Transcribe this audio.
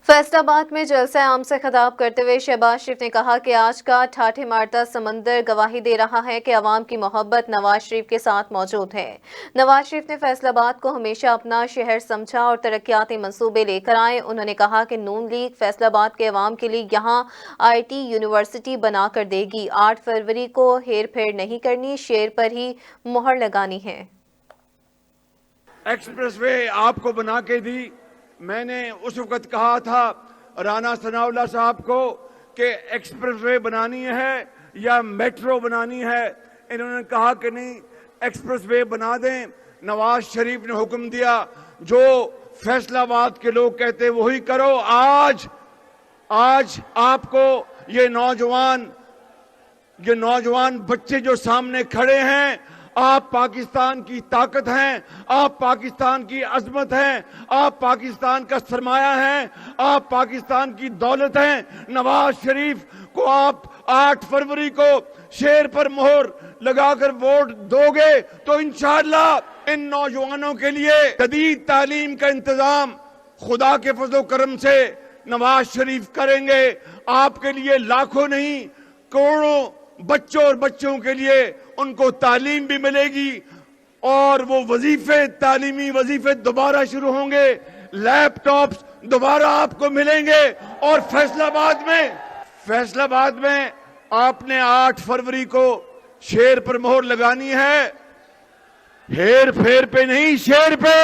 فیصل آباد میں جلسہ عام سے خطاب کرتے ہوئے شہباز شریف نے کہا کہ آج کا ٹھاٹھے مارتا سمندر گواہی دے رہا ہے کہ عوام کی محبت نواز شریف کے ساتھ موجود ہے۔ نواز شریف نے فیصل آباد کو ہمیشہ اپنا شہر سمجھا اور ترقیاتی منصوبے لے کر آئے۔ انہوں نے کہا کہ نون لیگ فیصل آباد کے عوام کے لیے یہاں IT یونیورسٹی بنا کر دے گی۔ 8 فروری کو ہیر پھیر نہیں کرنی، شیر پر ہی مہر لگانی ہے۔ ایکسپریس وے آپ کو بنا کے دی۔ میں نے اس وقت کہا تھا رانا ثناء اللہ صاحب کو کہ ایکسپریس وے بنانی ہے یا میٹرو بنانی ہے۔ انہوں نے کہا کہ نہیں، ایکسپریس وے بنا دیں۔ نواز شریف نے حکم دیا جو فیصل آباد کے لوگ کہتے وہی کرو۔ آج آپ کو یہ نوجوان بچے جو سامنے کھڑے ہیں، آپ پاکستان کی طاقت ہیں، آپ پاکستان کی عظمت ہیں، آپ پاکستان کا سرمایہ ہیں، آپ پاکستان کی دولت ہیں۔ نواز شریف کو آپ 8 فروری کو شیر پر مہر لگا کر ووٹ دو گے تو انشاءاللہ ان نوجوانوں کے لیے جدید تعلیم کا انتظام خدا کے فضل و کرم سے نواز شریف کریں گے۔ آپ کے لیے لاکھوں نہیں، کروڑوں بچوں اور بچوں کے لیے ان کو تعلیم بھی ملے گی، اور وہ تعلیمی وظیفے دوبارہ شروع ہوں گے، لیپ ٹاپس دوبارہ آپ کو ملیں گے۔ اور فیصل آباد میں آپ نے 8 فروری کو شیر پر مہر لگانی ہے، ہیر پھیر پہ نہیں، شیر پہ۔